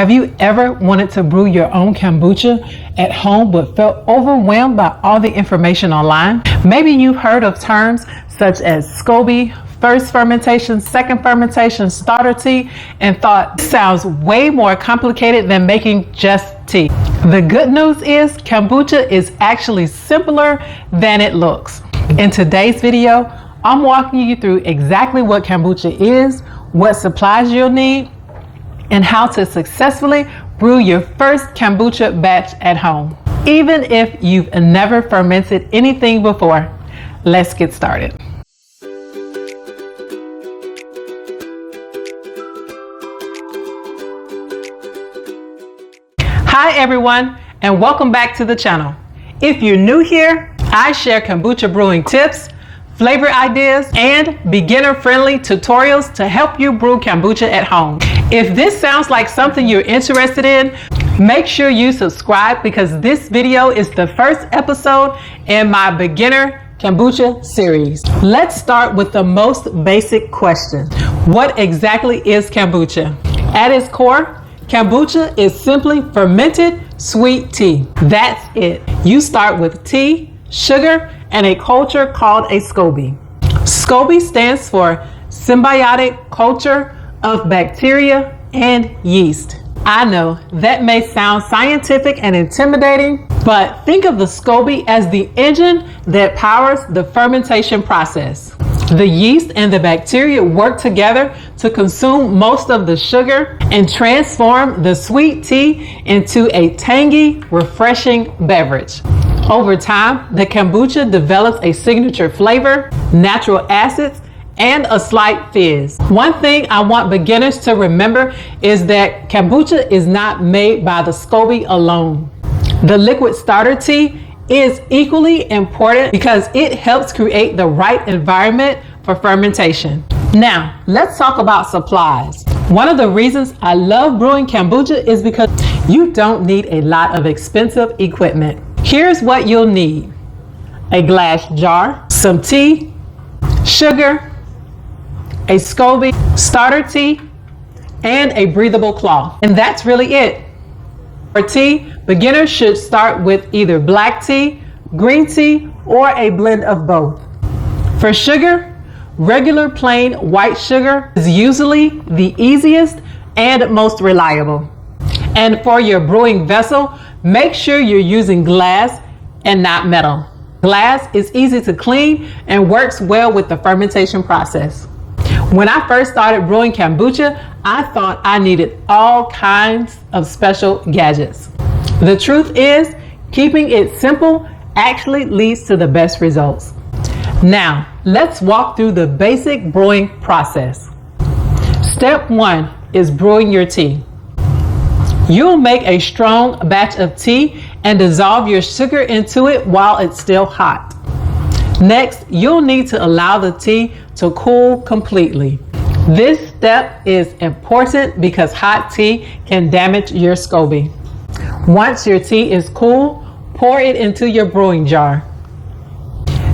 Have you ever wanted to brew your own kombucha at home but felt overwhelmed by all the information online? Maybe you've heard of terms such as SCOBY, first fermentation, second fermentation, starter tea, and thought this sounds way more complicated than making just tea. The good news is kombucha is actually simpler than it looks. In today's video, I'm walking you through exactly what kombucha is, what supplies you'll need, and how to successfully brew your first kombucha batch at home, even if you've never fermented anything before. Let's get started. Hi everyone, and welcome back to the channel. If you're new here, I share kombucha brewing tips, flavor ideas, and beginner-friendly tutorials to help you brew kombucha at home. If this sounds like something you're interested in, make sure you subscribe because this video is the first episode in my beginner kombucha series. Let's start with the most basic question. What exactly is kombucha? At its core, kombucha is simply fermented sweet tea. That's it. You start with tea, sugar, and a culture called a SCOBY. SCOBY stands for symbiotic culture of bacteria and yeast. I know that may sound scientific and intimidating, but think of the SCOBY as the engine that powers the fermentation process. The yeast and the bacteria work together to consume most of the sugar and transform the sweet tea into a tangy, refreshing beverage. Over time, the kombucha develops a signature flavor, natural acids, and a slight fizz. One thing I want beginners to remember is that kombucha is not made by the SCOBY alone. The liquid starter tea is equally important because it helps create the right environment for fermentation. Now, let's talk about supplies. One of the reasons I love brewing kombucha is because you don't need a lot of expensive equipment. Here's what you'll need: a glass jar, some tea, sugar, a SCOBY, starter tea, and a breathable cloth. And that's really it. For tea, beginners should start with either black tea, green tea, or a blend of both. For sugar, regular plain white sugar is usually the easiest and most reliable. And for your brewing vessel, make sure you're using glass and not metal. Glass is easy to clean and works well with the fermentation process. When I first started brewing kombucha, I thought I needed all kinds of special gadgets. The truth is, keeping it simple actually leads to the best results. Now, let's walk through the basic brewing process. Step 1 is brewing your tea. You'll make a strong batch of tea and dissolve your sugar into it while it's still hot. Next, you'll need to allow the tea to cool completely. This step is important because hot tea can damage your SCOBY. Once your tea is cool, pour it into your brewing jar.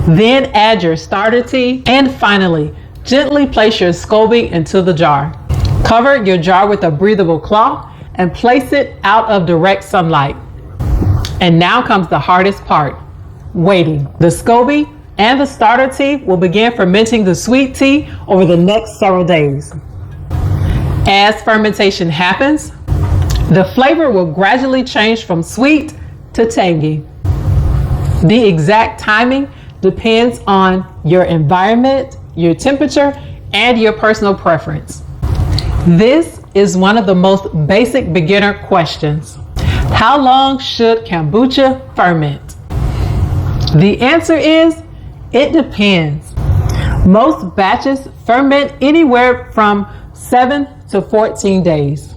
Then add your starter tea, and finally, gently place your SCOBY into the jar. Cover your jar with a breathable cloth and place it out of direct sunlight. And now comes the hardest part: waiting. The SCOBY and the starter tea will begin fermenting the sweet tea over the next several days. As fermentation happens, the flavor will gradually change from sweet to tangy. The exact timing depends on your environment, your temperature, and your personal preference. This is one of the most basic beginner questions. How long should kombucha ferment? The answer is, it depends. Most batches ferment anywhere from 7 to 14 days.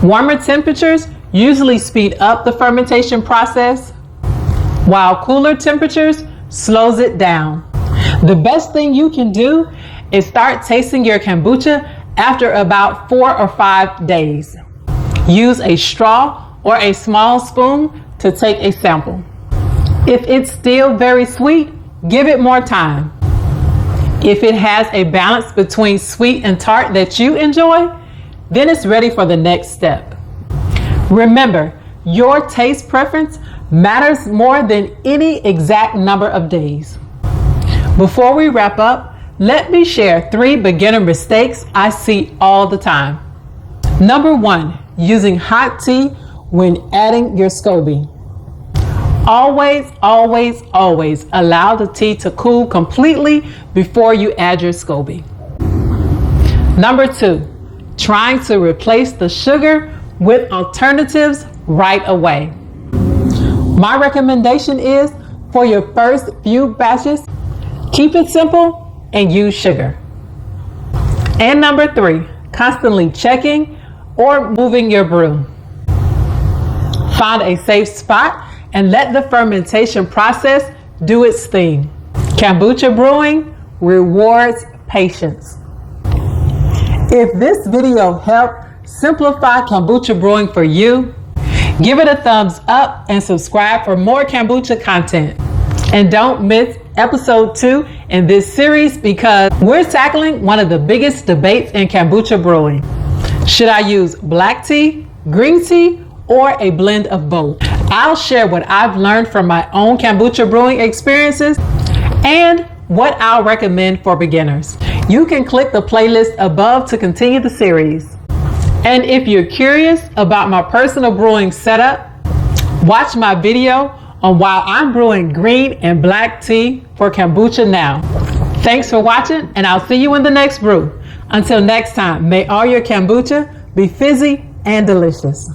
Warmer temperatures usually speed up the fermentation process, while cooler temperatures slows it down. The best thing you can do is start tasting your kombucha after about 4 or 5 days. Use a straw or a small spoon to take a sample. If it's still very sweet, give it more time. If it has a balance between sweet and tart that you enjoy, then it's ready for the next step. Remember, your taste preference matters more than any exact number of days. Before we wrap up, let me share 3 beginner mistakes I see all the time. Number 1, using hot tea when adding your SCOBY. Always, always, always allow the tea to cool completely before you add your SCOBY. Number 2, trying to replace the sugar with alternatives right away. My recommendation is, for your first few batches, keep it simple and use sugar. And number 3, constantly checking or moving your brew. Find a safe spot and let the fermentation process do its thing. Kombucha brewing rewards patience. If this video helped simplify kombucha brewing for you, give it a thumbs up and subscribe for more kombucha content. And don't miss episode 2 in this series, because we're tackling one of the biggest debates in kombucha brewing. Should I use black tea, green tea, or a blend of both? I'll share what I've learned from my own kombucha brewing experiences and what I'll recommend for beginners. You can click the playlist above to continue the series. And if you're curious about my personal brewing setup, watch my video on why I'm brewing green and black tea for kombucha now. Thanks for watching, and I'll see you in the next brew. Until next time, may all your kombucha be fizzy and delicious.